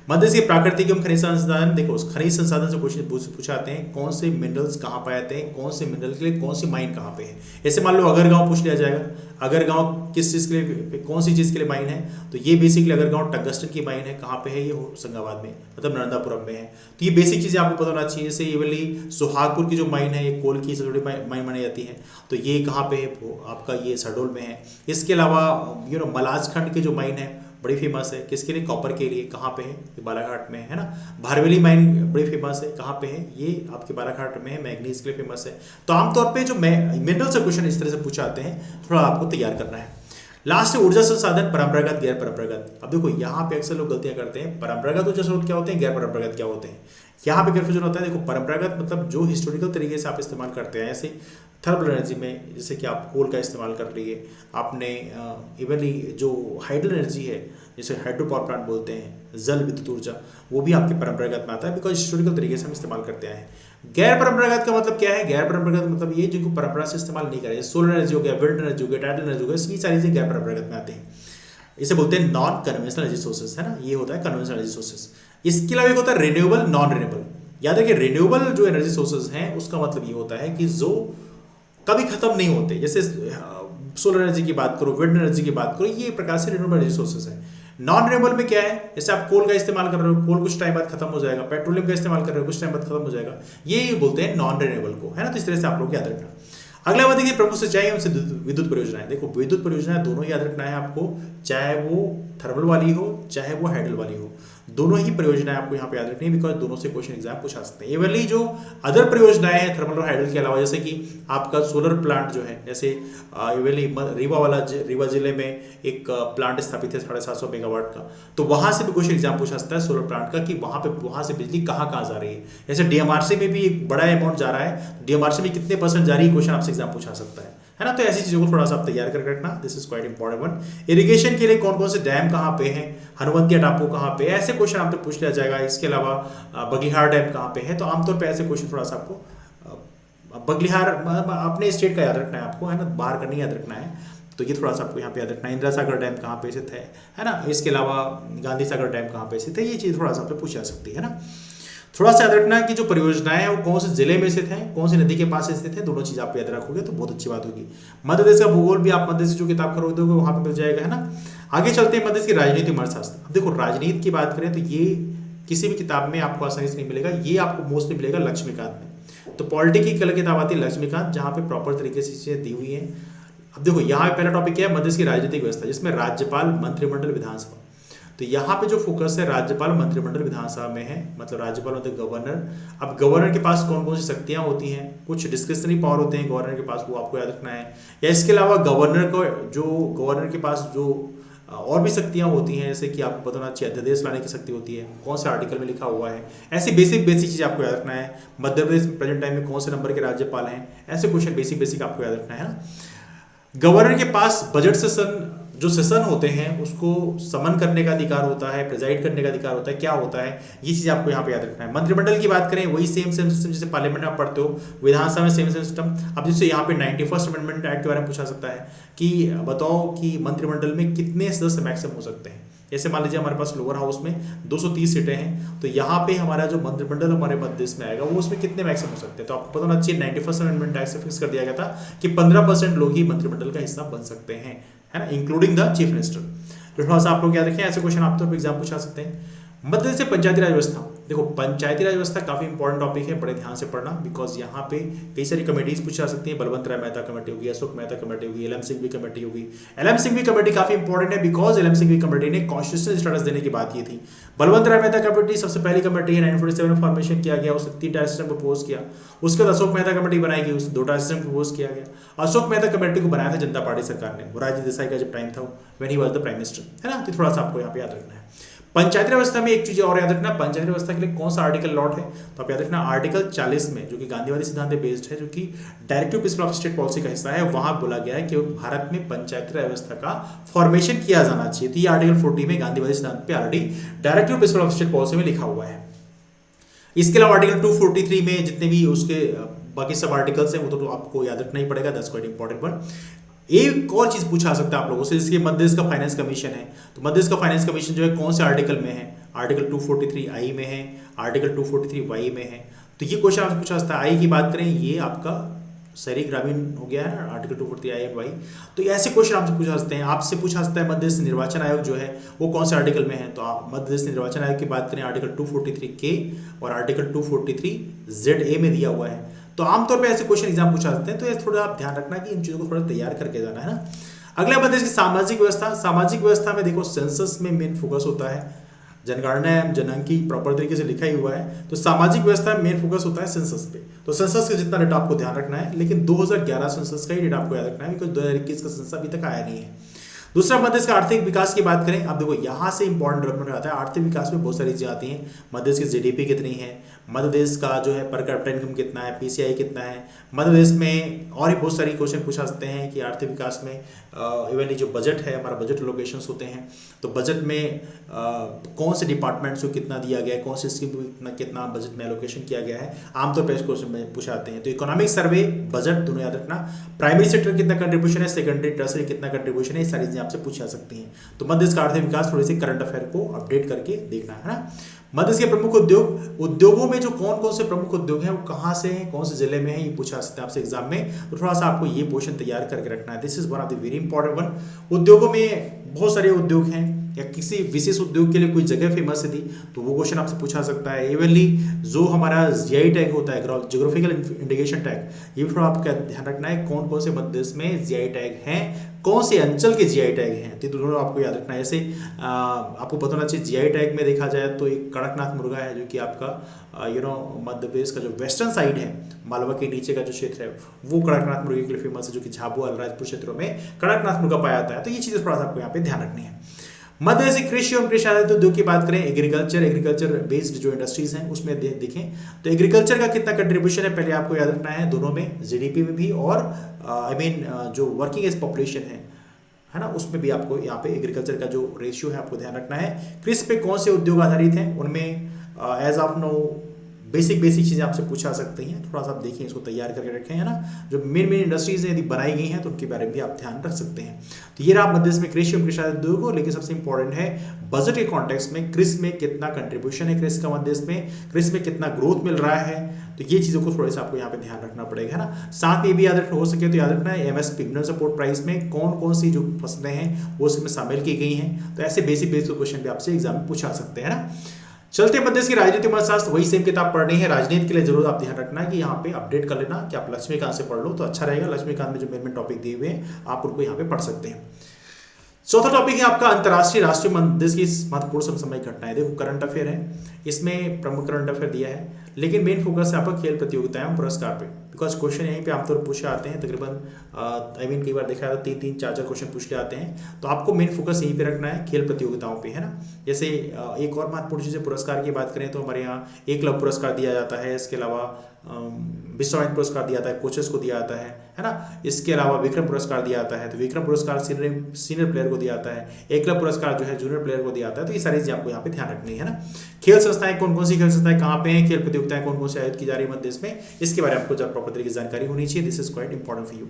मध्य प्रदेश के प्राकृतिक एवं खनिज संसाधन, देखो खनिज संसाधन से क्वेश्चन पूछाते हैं, कौन से मिनरल्स कहाँ पाए जाते हैं, कौन से मिनरल के लिए कौन सी माइन कहाँ पे है। ऐसे मान लो अगर गाँव पूछ लिया जाएगा, अगर गाँव किस चीज़ के लिए, कौन सी चीज़ के लिए माइन है, तो ये बेसिकली अगर गाँव टंगस्टन की माइन है, कहाँ पे है, ये होशंगाबाद में, मतलब नर्मदापुरम में है। तो ये बेसिक चीज़ें आपको पता होना चाहिए। जैसे ये वाली सुहागपुर की जो माइन है, ये कोल की सबसे बड़ी माइन मानी जाती है, तो ये कहाँ पे है, वो आपका ये शहडोल में है। इसके अलावा मलाजखंड की जो माइन है बड़ी फेमस है, किसके लिए, कॉपर के लिए, कहाँ पे है, ये बालाघाट में है ना। भारवेली माइन बड़ी फेमस है, कहाँ पे है, ये आपके बालाघाट में है, मैग्नीज के लिए फेमस है। तो आमतौर पे जो मिनरल से क्वेश्चन इस तरह से पूछे आते हैं, थोड़ा आपको तैयार करना है। लास्ट है ऊर्जा संसाधन, परंपरागत गैर परंपरागत। अब देखो यहाँ पे अक्सर लोग गलतियां करते हैं, परंपरागत ऊर्जा स्रोत क्या होते हैं, गैर परंपरागत क्या होते हैं, यहाँ पे कन्फ्यूजन होता है। देखो परंपरागत मतलब जो हिस्टोरिकल तरीके से आप इस्तेमाल करते हैं, ऐसे थर्मल एनर्जी में, जैसे कि आप कोल का इस्तेमाल कर लिए आपने, इवनली जो हाइड्रो एनर्जी है, जैसे हाइड्रो पावर प्लांट बोलते हैं, जल विद्युत ऊर्जा, वो भी आपके परंपरागत में आता है, बिकॉज हिस्टोरिकल तरीके से हम इस्तेमाल करते हैं। गैर परंपरागत का मतलब क्या है, गैर परंपरागत मतलब ये जिनको परंपरा से इस्तेमाल नहीं करें, सोलर एनर्जी हो गया, विंड एनर्जी हो गया, टाइडल एनर्जी हो गया, ये सारी चीजें गैर परंपरागत में आते हैं। इसे बोलते हैं नॉन कन्वेंशनल एनर्जी सोर्सेस, है ना, ये होता है कन्वेंशनल एनर्जी सोर्सेस। इसके अलावा एक होता है रिन्यूएबल, नॉन रिन्यूएबल। याद रखिए रिन्यूएबल जो एनर्जी सोर्सेज हैं उसका मतलब ये होता है कि जो कभी खत्म नहीं होते, जैसे सोलर एनर्जी की बात करो, विंड एनर्जी की बात करो, ये एक प्रकार से रिन्यूएबल एनर्जी सोर्सेज है। नॉन रिन्यूएबल में क्या है, जैसे आप कोल का इस्तेमाल कर रहे हो, कोल कुछ टाइम बाद खत्म हो जाएगा, पेट्रोलियम का इस्तेमाल कर रहे हो, कुछ टाइम बाद खत्म हो जाएगा, ये बोलते हैं नॉन रिन्यूएबल को, है ना। तो इस तरह से आप लोग याद रखना। अगला बात देखिए प्रमुख सिंचाई एवं विद्युत परियोजनाएं। देखो विद्युत परियोजनाएं दोनों याद रखना है आपको, चाहे वो थर्मल वाली हो चाहे वो हाइडल वाली हो, दोनों ही परियोजनाएं आपको यहाँ पे याद रखनी है, बिकॉज दोनों से क्वेश्चन एग्जाम पूछा सकते हैं। ये वाली जो अदर परियोजनाएं हैं थर्मल और हाइडल के अलावा, जैसे कि आपका सोलर प्लांट जो है, जैसे ये वाली रीवा जिले में एक प्लांट स्थापित है 750 मेगावाट का, तो वहां से भी क्वेश्चन एग्जाम पूछा सकता है सोलर प्लांट का, कि वहां से बिजली कहाँ कहाँ जा रही है। जैसे डीएमआरसी में भी एक बड़ा अमाउंट जा रहा है, डीएमआरसी में कितने % जा रही है, क्वेश्चन आपसे एग्जाम पूछा सकता है ना। तो ऐसी चीजों को थोड़ा सा आप तैयार कर रखना, this is quite important one. Irrigation के लिए कौन कौन से डैम कहाँ पे हैं, हनुवंतिया टापू कहाँ पे, ऐसे क्वेश्चन आपसे पूछ लिया जाएगा। इसके अलावा बगलिहार डैम कहाँ पे है, तो आमतौर पे ऐसे क्वेश्चन थोड़ा सा आपको बगलिहार अपने स्टेट का याद रखना है आपको, है ना, बाहर का नहीं याद रखना है। तो ये थोड़ा सा आपको यहाँ पे याद रखना है। इंदिरा सागर डैम कहाँ पे स्थित है ना। इसके अलावा गांधी सागर डैम कहाँ पे स्थित है, ये चीज़ थोड़ा सा आपसे पूछी जा सकती है ना। थोड़ा सा याद रखना है कि जो परियोजनाएं हैं वो कौन से जिले में स्थित हैं, कौन सी नदी के पास स्थित है, दोनों चीज आप याद रखोगे तो बहुत अच्छी बात होगी। मध्य प्रदेश का भूगोल भी आप मध्य से जो किताब खरीदोगे वहां पे मिल जाएगा, है ना। आगे चलते हैं मध्य की राजनीति अर्थशास्त्र। अब देखो राजनीति की बात करें तो ये किसी भी किताब में आपको आसानी से नहीं मिलेगा, ये आपको मोस्टली मिलेगा लक्ष्मीकांत में। तो पॉलिटी की कल किताब आती है लक्ष्मीकांत, जहाँ पे प्रॉपर तरीके से चीजें दी हुई है। अब देखो यहाँ पहला टॉपिक क्या है, मध्य की राजनीतिक व्यवस्था, जिसमें राज्यपाल, मंत्रिमंडल, विधानसभा। तो यहाँ पे जो फोकस है राज्यपाल, मंत्रिमंडल, विधानसभा में है, मतलब राज्यपाल होते हैं गवर्नर। अब गवर्नर के पास कौन कौन सी शक्तियां होती हैं, कुछ डिस्क्रिशनरी पावर होते हैं गवर्नर के पास, वो आपको याद रखना है। या इसके अलावा गवर्नर के पास जो और भी शक्तियां होती हैं, जैसे कि आपको पता होना चाहिए अध्यादेश लाने की शक्ति होती है, कौन से आर्टिकल में लिखा हुआ है, ऐसी बेसिक चीज आपको याद रखना है। मध्य प्रदेश प्रेजेंट टाइम में कौन से नंबर के राज्यपाल हैं, ऐसे क्वेश्चन बेसिक आपको याद रखना है। गवर्नर के पास बजट सेशन, जो सेशन होते हैं उसको समन करने का अधिकार होता है, प्रेजाइड करने का अधिकार होता है, क्या होता है, ये चीज आपको यहाँ पे याद रखना है। मंत्रिमंडल की बात करें वही सेम सिस्टम जैसे पार्लियामेंट में आप पढ़ते हो, विधानसभा में सेम सिस्टम। अब जैसे यहाँ पे 91st अमेंडमेंट एक्ट के बारे में पूछा सकता है कि बताओ कि मंत्रिमंडल में कितने सदस्य मैक्सिमम हो सकते हैं। जैसे मान लीजिए हमारे पास लोअर हाउस में 230 सीटें हैं, तो यहाँ पे हमारा जो मंत्रिमंडल हमारे मध्य प्रदेश में आएगा वो उसमें कितने मैक्सिमम हो सकते हैं। तो आपको पता होना चाहिए 91st अमेंडमेंट एक्ट से फिक्स कर दिया गया था कि 15% लोग ही मंत्रिमंडल का हिस्सा बन सकते हैं, है ना, इंक्लूडिंग द चीफ मिनिस्टर। तो थोड़ा सा आप लोग याद रखें, ऐसे क्वेश्चन आप तो एग्जाम पूछा सकते हैं। मध्य प्रदेश से पंचायती राज व्यवस्था। देखो पंचायती राज व्यवस्था काफी इंपॉर्टेंट टॉपिक है, बड़े ध्यान से पढ़ना, बिकॉज यहाँ पे कई सारी कमेटीज पूछा सकती हैं। बलवंत राय मेहता कमेटी होगी, अशोक मेहता कमेटी होगी, एलएम सिंघवी कमेटी होगी। एलएम सिंघवी कमेटी काफी इंपॉर्टेंट है, बिकॉज एलएम सिंघवी कमेटी ने कॉन्स्टिट्यूशनल स्टेटस देने की बात की थी। बलवंत राय मेहता कमेटी सबसे पहली कमेटी है, 1947 में फॉर्मेशन किया गया, उसने 3 टायर सिस्टम प्रपोज किया। उसके बाद अशोक मेहता कमेटी बनाई गई, उसने 2 टायर सिस्टम प्रपोज किया गया। अशोक मेहता कमेटी को बनाया था जनता पार्टी सरकार ने, मोरारजी देसाई का जब टाइम था when he was the prime minister, है ना। तो थोड़ा सा आपको यहाँ पे याद रखना है। पंचायती व्यवस्था में एक चीज और याद रखना, पंचायती व्यवस्था के लिए कौन सा आर्टिकल लॉट है, तो आप याद रखना आर्टिकल 40 में, जो कि गांधीवादी सिद्धांत पे बेस्ड है, जो कि directive principle of state policy का हिस्सा है, वहां बोला गया है कि भारत में पंचायती व्यवस्था का फॉर्मेशन किया जाना चाहिए। तो ये आर्टिकल 40 में गांधीवादी सिद्धांत पे already directive principle of state policy में लिखा हुआ है। इसके अलावा आर्टिकल 243 में जितने भी उसके बाकी सब आर्टिकल्स हैं वो तो आपको याद रखना ही पड़ेगा, दैट्स क्वाइट इंपॉर्टेंट वन। एक और चीज पूछा सकता है आप लोगों से, जैसे मध्य देश का फाइनेंस कमीशन है, तो मध्य देश का फाइनेंस कमीशन जो है कौन से आर्टिकल में है? आर्टिकल 243 आई में है, आर्टिकल 243 वाई में है। तो ये क्वेश्चन आपसे पूछा सकता है। आई की बात करें, ये आपका शहरी ग्रामीण हो गया है ना, आर्टिकल 243 आई एंड वाई। तो ऐसे क्वेश्चन आपसे पूछा सकते हैं। आपसे पूछा सकता है मध्य प्रदेश निर्वाचन आयोग जो है वो कौन से आर्टिकल में है? तो आप मध्य प्रदेश निर्वाचन आयोग की बात करें, आर्टिकल 243 के और आर्टिकल 243 जेड ए में दिया हुआ है। तो आमतौर पे ऐसे क्वेश्चन एग्जाम पूछा जाते हैं, तो ये थोड़ा आप ध्यान रखना कि इन चीजों को थोड़ा तैयार करके जाना है ना। अगला मध्य प्रदेश की सामाजिक व्यवस्था। सामाजिक व्यवस्था में देखो सेंसस में मेन फोकस होता है, जनगणना एवं जनंकी प्रॉपर तरीके से लिखा ही हुआ है। तो सामाजिक व्यवस्था में मेन फोकस होता है सेंसस पे। तो सेंसस का जितना डेटा आपको ध्यान रखना है, लेकिन 2011 सेंसस का ही डेटा आपको याद रखना है, बिकॉज 2021 का सेंसस अभी तक आया नहीं है। दूसरा मध्य प्रदेश का आर्थिक विकास की बात करें, अब देखो यहाँ से इंपॉर्टेंट डेवलपमेंट आता है। आर्थिक विकास में बहुत सारी चीजें आती हैं। मध्य प्रदेश की जीडीपी कितनी है, मध्य प्रदेश का जो है पर कैपिटा इनकम कितना है, पीसीआई कितना है मध्य प्रदेश में, और भी बहुत सारी क्वेश्चन पूछा सकते हैं कि आर्थिक विकास में इवन जो बजट है, हमारा बजट लोकेशंस होते हैं, तो बजट में कौन से डिपार्टमेंट्स को कितना दिया गया है, कौन सी स्कीम को कितना बजट में एलोकेशन किया गया है, आमतौर पर इस क्वेश्चन में पूछा जाते हैं। तो इकोनॉमिक सर्वे, बजट दोनों याद रखना। प्राइमरी सेक्टर कितना कंट्रीब्यूशन है, सेकेंडरी टर्सरी कितना कंट्रीब्यूशन है, ये सारी चीजें आपसे पूछा सकती हैं। तो मध्य प्रदेश का आर्थिक विकास थोड़ी सी करंट अफेयर को अपडेट करके देखना है ना। मध्य प्रदेश के प्रमुख उद्योग, उद्योगों में जो कौन कौन से प्रमुख उद्योग हैं वो कहाँ से हैं, कौन से जिले में हैं, ये पूछा सकते हैं आपसे एग्जाम में। तो थोड़ा सा आपको ये पोर्शन तैयार करके रखना है। This is one of the very important one. उद्योगों में बहुत सारे उद्योग हैं, या किसी विशेष उद्योग के लिए कोई जगह फेमस है थी, तो वो क्वेश्चन आपसे पूछा सकता है। इवनली जो हमारा जीआई टैग होता है, ज्योग्राफिकल इंडिकेशन टैग, ये भी थोड़ा आपका ध्यान रखना है। कौन कौन से मध्य प्रदेश में जीआई टैग हैं, कौन से अंचल के जीआई टैग हैं, तो दोनों आपको याद रखना है। जैसे आपको पता होना चाहिए जीआई टैग में देखा जाए तो एक कड़कनाथ मुर्गा है, जो कि आपका मध्य प्रदेश का जो वेस्टर्न साइड है, मालवा के नीचे का जो क्षेत्र है, वो कड़कनाथ मुर्गे के लिए फेमस है, जो कि झाबुआ अलीराजपुर क्षेत्रों में कड़कनाथ मुर्गा पाया जाता है। तो ये चीजें थोड़ा सा आपको यहाँ पे ध्यान रखनी है। मध्य प्रदेश की कृषि और कृषि आधारित उद्योग की बात करें, एग्रीकल्चर बेस्ड जो इंडस्ट्रीज हैं उसमें देखें तो एग्रीकल्चर का कितना कंट्रीब्यूशन है पहले आपको याद रखना है, दोनों में, जीडीपी में भी और जो वर्किंग एज पॉपुलेशन है ना, उसमें भी आपको यहाँ पे एग्रीकल्चर का जो रेशियो है आपको ध्यान रखना है। कृषि पे कौन से उद्योग आधारित हैं, उनमें एज ऑफ नो बेसिक चीजें आपसे पूछा सकती हैं। थोड़ा सा आप देखिए, इसको तैयार करके रखें, है ना। जो मेन इंडस्ट्रीज यदि बनाई गई हैं तो उनके बारे में भी आप ध्यान रख सकते हैं। तो ये रहा मध्य प्रदेश में कृषि और कृषि आधारित उद्योग हो। लेकिन सबसे इंपॉर्टेंट है बजट के कॉन्टेक्स्ट में कृषि में कितना कंट्रीब्यूशन है कृषि का मध्य प्रदेश में, कृषि में कितना ग्रोथ मिल रहा है, तो ये चीजों को थोड़ा सा आपको यहाँ पे ध्यान रखना पड़ेगा, है ना। साथ में भी याद रखना, हो सके तो याद रखना है एमएसपी मिनिमम सपोर्ट प्राइस में कौन कौन सी जो फसलें हैं वो इसमें शामिल की गई हैं। तो ऐसे बेसिक क्वेश्चन भी आपसे एग्जाम में पूछा सकते हैं ना। चलते मध्य प्रदेश की राजनीति अर्थशास्त्र, वही सेम किताब पढ़नी है। राजनीति के लिए जरूर आप ध्यान रखना है कि यहाँ पे अपडेट कर लेना कि आप लक्ष्मीकांत से पढ़ लो तो अच्छा रहेगा। लक्ष्मीकांत में जो मेन टॉपिक दिए हुए हैं आप उनको यहाँ पे पढ़ सकते हैं। चौथा टॉपिक है आपका अंतर्राष्ट्रीय राष्ट्रीय मध्य प्रदेश की महत्वपूर्ण समसामयिक घटनाएं। देखो करंट अफेयर है, इसमें प्रमुख करंट अफेयर दिया है, लेकिन मेन फोकस है आपका खेल प्रतियोगिताएं पुरस्कार पे, बिकॉज क्वेश्चन यहीं पे आमतौर पर पूछे आते हैं। तकरीबन कई बार देखा है 3-3, 4-4 क्वेश्चन पूछ के आते हैं। तो आपको मेन फोकस यहीं पे रखना है, खेल प्रतियोगिताओं पे, है ना। जैसे एक और महत्वपूर्ण चीज़ है पुरस्कार की बात करें तो हमारे यहाँ एकलव्य पुरस्कार दिया जाता है, इसके अलावा विश्वविद्यालय पुरस्कार दिया जाता है, कोचेस को दिया जाता है ना। इसके अलावा विक्रम पुरस्कार दिया जाता है, तो विक्रम पुरस्कार सीनियर प्लेयर को दिया जाता है, एकलव्य पुरस्कार जो है जूनियर प्लेयर को दिया जाता है। तो ये सारी चीजें आपको यहाँ पे ध्यान रखनी है ना। खेल संस्थाएं कौन कौन सी खेल संस्थाएं कहाँ पे हैं, खेल प्रतियोगिताएं कौन कौन सी आयोजित की जा रही है मध्य प्रदेश में, इसके बारे में आपको जब प्रॉपर तरीके से जानकारी होनी चाहिए। This is quite important for you.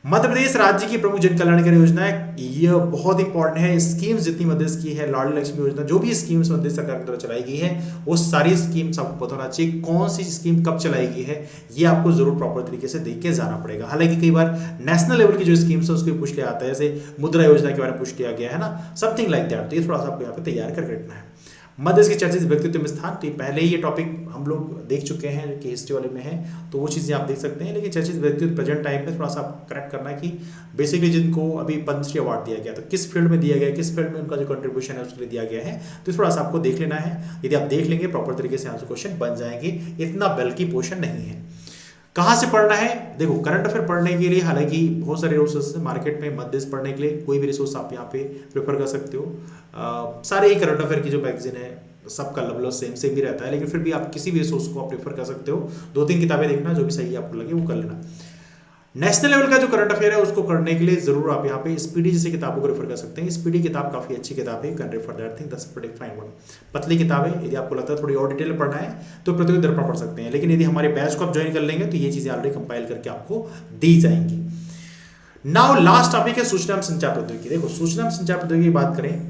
Madhya Pradesh राज्य की प्रमुख जन कल्याणकारी योजना है, ये बहुत इंपॉर्टेंट है। स्कीम्स जितनी मध्य प्रदेश की है, लाडली लक्ष्मी योजना, जो भी स्कीम्स मध्य प्रदेश सरकार की द्वारा चलाई गई है वो सारी स्कीम्स आपको पता होना चाहिए। कौन सी स्कीम कब चलाई गई है ये आपको जरूर प्रॉपर तरीके से देख के जाना पड़ेगा। हालांकि कई बार नेशनल लेवल की जो स्कीम्स है उसको पूछ लिया आता है, जैसे मुद्रा योजना के बारे में पूछ लिया गया है ना, समथिंग लाइक दैट। तो ये थोड़ा सा आपको यहाँ पे तैयार करके रखना है। मध्य प्रदेश के चर्चित व्यक्तित्व में स्थान, तो पहले ही ये टॉपिक हम लोग देख चुके हैं कि हिस्ट्री वाले में है, तो वो चीज़ें आप देख सकते हैं। लेकिन चर्चित व्यक्तित्व प्रेजेंट टाइम में थोड़ा सा करेक्ट करना है कि बेसिकली जिनको अभी पद्मश्री अवार्ड दिया गया तो किस फील्ड में दिया गया, किस फील्ड में उनका जो कंट्रीब्यूशन है उसके लिए दिया गया है, तो थोड़ा सा आपको देख लेना है। यदि आप देख लेंगे प्रॉपर तरीके से आपसे क्वेश्चन बन जाएंगे, इतना बल्कि पोर्शन नहीं है। कहाँ से पढ़ना है, देखो करंट अफेयर पढ़ने के लिए हालांकि बहुत सारे रिसोर्सेज मार्केट में, मध्य प्रदेश पढ़ने के लिए कोई भी रिसोर्स आप यहाँ पे प्रेफर कर सकते हो। सारे ही करंट अफेयर की जो मैगजीन है सबका लेवल सेम भी रहता है, लेकिन फिर भी आप किसी भी रिसोर्स को आप प्रेफर कर सकते हो। 2-3 किताबें देखना, जो भी सही आपको लगे वो कर लेना। नेशनल लेवल का जो करंट अफेयर है उसको करने के लिए जरूर आप यहाँ पे स्पीडी जैसी किताबों को रेफर कर सकते हैं। स्पीडी किताब काफी अच्छी किताब है, you can refer that thing, that's pretty fine one. पतली किताब है, यदि आपको लगता है थोड़ी और डिटेल में पढ़ना है तो प्रतियोगी दर्पण पढ़ सकते हैं, लेकिन यदि हमारे बैच को आप ज्वाइन कर लेंगे तो ये चीजें ऑलरेडी कंपाइल करके आपको दी जाएंगी। नाउ लास्ट टॉपिक है सूचना एवं संचार प्रौद्योगिकी। देखो सूचना एवं संचार प्रौद्योगिकी की बात करें,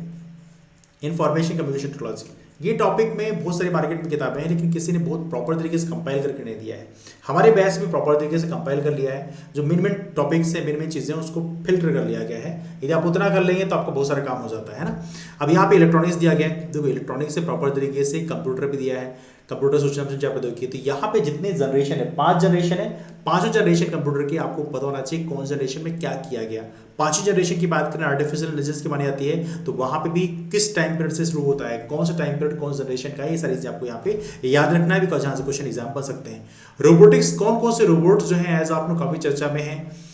इंफॉर्मेशन कम्युनिकेशन टेक्नोलॉजी, ये टॉपिक में बहुत सारी मार्केट में किताबें हैं, लेकिन किसी ने बहुत प्रॉपर तरीके से कंपाइल करके नहीं दिया है। हमारे बैच में प्रॉपर तरीके से कंपाइल कर लिया है, जो मेन मेन टॉपिक्स है, मेन मेन चीजें उसको फिल्टर कर लिया गया है। यदि आप उतना कर लेंगे तो आपका बहुत सारा काम हो जाता है ना। अब यहाँ पे इलेक्ट्रॉनिक्स दिया गया है, देखो इलेक्ट्रॉनिक्स से प्रॉपर तरीके से कंप्यूटर भी दिया है, कंप्यूटर सूचना संचार प्रौद्योगिकी। तो यहाँ पे जितने जनरेशन है, 5 जनरेशन है, पांचों जनरेशन कंप्यूटर की आपको पता होना चाहिए कौन जनरेशन में क्या किया गया। पांचों जनरेशन की बात करें आर्टिफिशियल इंटेलिजेंस की मानी जाती है, तो वहां पे भी किस टाइम पीरियड से शुरू होता है, कौन सा टाइम पीरियड कौन जनरेशन का है, ये सारी चीजें आपको यहाँ पे याद रखना है, बिकॉज यहाँ से क्वेश्चन एग्जाम बन सकते हैं। रोबोटिक्स, कौन कौन से रोबोट्स जो है एज आपने काफी चर्चा में है।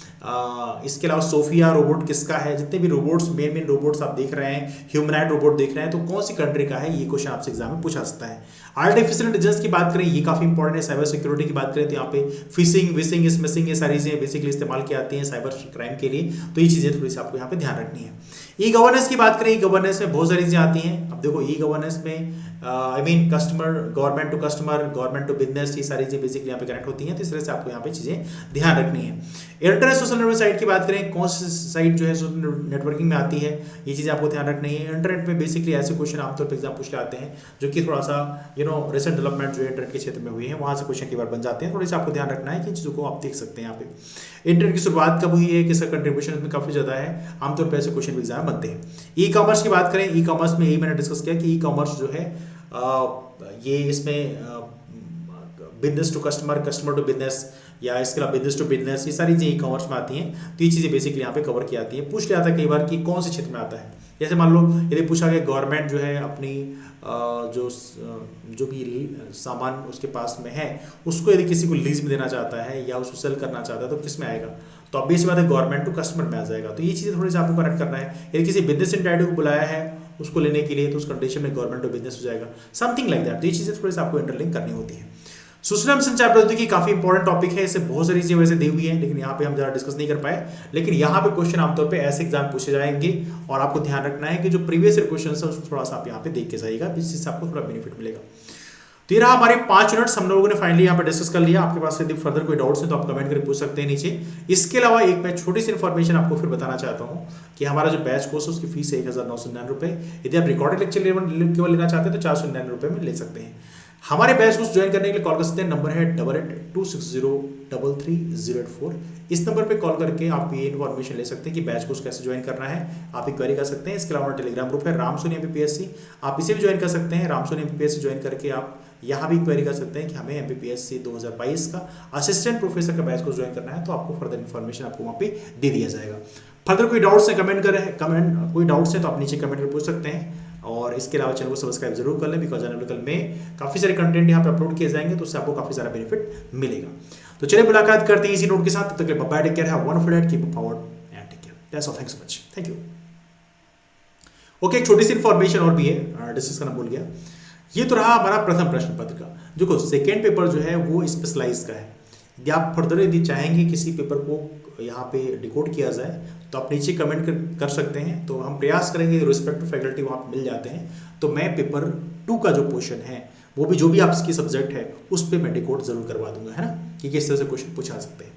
इसके अलावा सोफिया रोबोट किसका है, जितने भी रोबोट्स मेन मेन रोबोट्स आप देख रहे हैं, ह्यूमनॉइड रोबोट देख रहे हैं, तो कौन सी कंट्री का है, ये क्वेश्चन आपसे एग्जाम में पूछा सकता है। आर्टिफिशियल इंटेलिजेंस की बात करें, ये काफी इंपॉर्टेंट है। साइबर सिक्योरिटी की बात करें तो यहाँ पे फिशिंग, विशिंग, स्मिशिंग, ये सारी चीजें बेसिकली इस्तेमाल की आती हैं साइबर क्राइम के लिए, तो ये चीजें थोड़ी सी आपको यहाँ पे ध्यान रखनी है। ई गवर्नेंस की बात करें, ई गवर्नेंस में बहुत सारी चीजें आती हैं। अब देखो ई गवर्नेंस में I mean customer, government to customer, government to business, ये सारी चीजें बेसिकली यहाँ पे कनेक्ट होती हैं, तो इस तरह से आपको यहाँ पे चीजें ध्यान रखनी है। इंटरनेट सोशल नेटवर्क साइट की बात करें, कौन सी साइट जो है नेटवर्किंग में आती है, ये चीजें आपको ध्यान रखनी है। इंटरनेट में बेसिकली ऐसे क्वेश्चन आमतौर पर एग्जाम पूछ के आते हैं जो कि थोड़ा सा रिसेंट डेवलपमेंट जो इंटरनेट के क्षेत्र में हुई है, वहां से क्वेश्चन की बार बन जाते हैं, थोड़ी सा आपको ध्यान रखना है कि चीजों को आप देख सकते हैं। यहाँ पे इंटरनेट की शुरुआत कब हुई है, किसका कंट्रीब्यूशन इसमें काफी ज्यादा है, आमतौर पर ऐसे क्वेश्चन एग्जाम बनते हैं। ई कॉमर्स की बात करें, ई कॉमर्स में यही मैंने डिस्कस किया कि ई कॉमर्स जो है ये इसमें business to customer, customer to business, या इसके अलावा बिजनेस टू बिजनेस, ये सारी चीजें ई कॉमर्स में आती हैं। तो ये चीजें बेसिकली यहाँ पे कवर की आती है। पूछ लिया था कई बार कि कौन से क्षेत्र में आता है, जैसे मान लो यदि पूछा गया गवर्नमेंट जो है अपनी जो भी सामान उसके पास में है उसको यदि किसी को लीज में देना चाहता है या उसको सेल करना चाहता है तो किस में आएगा, तो ऑब्वियस बात है गवर्नमेंट टू कस्टमर में आ जाएगा। तो ये चीजें थोड़ी सी आपको कनेक्ट करना है। यदि किसी बिजनेस एंटिटी को बुलाया है उसको लेने के लिए तो उस कंडीशन में गवर्नमेंट टू बिजनेस हो जाएगा, समथिंग लाइक दैट। तो ये चीजें थोड़ी सी आपको इंटरलिंक करनी होती है। सूचना एवं संचार प्रौद्योगिकी काफी इंपॉर्टेंट टॉपिक है, इससे बहुत सारी चीजें वैसे दी हुई है, लेकिन यहाँ पे हम जरा डिस्कस नहीं कर पाए। लेकिन यहाँ पे क्वेश्चन आमतौर पे ऐसे एग्जाम पूछे जाएंगे और आपको ध्यान रखना है कि जो प्रीवियस क्वेश्चन है उसको थोड़ा सा आप यहाँ पे देख के जाइएगा, जिससे आपको थोड़ा बेनिफिट मिलेगा। तो ये रहा हमारे 5 यूनिट्स हम लोगों ने फाइनली यहाँ पे डिस्कस कर लिया। आपके पास यदि फर्दर कोई डाउट्स है तो आप कमेंट करके पूछ सकते हैं नीचे। इसके अलावा एक मैं छोटी सी इन्फॉर्मेशन आपको फिर बताना चाहता हूँ कि हमारा जो बैच कोर्स है उसकी फीस है 1999 रुपये। यदि आप रिकॉर्डेड लेक्चर केवल लेना चाहते हैं तो 499 रुपये में ले सकते हैं। हमारे बैच को ज्वाइन करने के लिए कॉल कर सकते हैं, नंबर है 8826033084। इस नंबर पे कॉल करके आप ये इन्फॉर्मेशन ले सकते हैं कि बैच कोर्स कैसे ज्वाइन करना है, आप क्वेरी कर सकते हैं। इसके अलावा टेलीग्राम ग्रुप है रामसोनी एमपीपीएससी, आप इसे भी ज्वाइन कर सकते हैं। रामसोनी एमपीपीएससी ज्वाइन करके आप यहाँ भी क्वेरी कर सकते हैं कि हमें एमपीपीएससी 2022 का असिस्टेंट प्रोफेसर का बैच को ज्वाइन करना है, तो आपको फर्दर इन्फॉर्मेशन आपको वहाँ पे दे दिया जाएगा। फर्दर कोई डाउट्स है कोई डाउट्स है तो आप नीचे कमेंट कर पूछ सकते हैं। और इसके अलावा चैनल को सब्सक्राइब जरूर कर लें, बिकॉज आने वाले कल में काफी सारे कंटेंट यहाँ पे अपलोड किए जाएंगे, तो उससे आपको काफी सारा बेनिफिट मिलेगा। तो चलिए मुलाकात करते हैं इसी नोट के साथ। तब तक bye, take care, have wonderful day, keep forward and take care, that's all, thanks so much, thank you. Okay, एक छोटी सी इन्फॉर्मेशन और भी है, डिस्कस करना भूल गया। ये तो रहा हमारा प्रथम प्रश्न पत्र का। देखो सेकेंड पेपर जो है वो स्पेशलाइज का है। यदि आप फर्दर यदि चाहेंगे किसी पेपर को यहाँ पे डिकोड किया जाए तो आप नीचे कमेंट कर सकते हैं, तो हम प्रयास करेंगे। रिस्पेक्टिव फैकल्टी वहाँ पे मिल जाते हैं, तो मैं पेपर 2 का जो क्वेश्चन है वो भी जो भी आपकी सब्जेक्ट है उस पर मैं डिकोड जरूर करवा दूंगा, है ना, कि किस तरह से क्वेश्चन पूछा सकते हैं।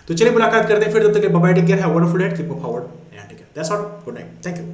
तो चलिए मुलाकात करते हैं फिर, तब तक bye, take care, have wonderful day, keep forward and take care, that's all, good night, thank you.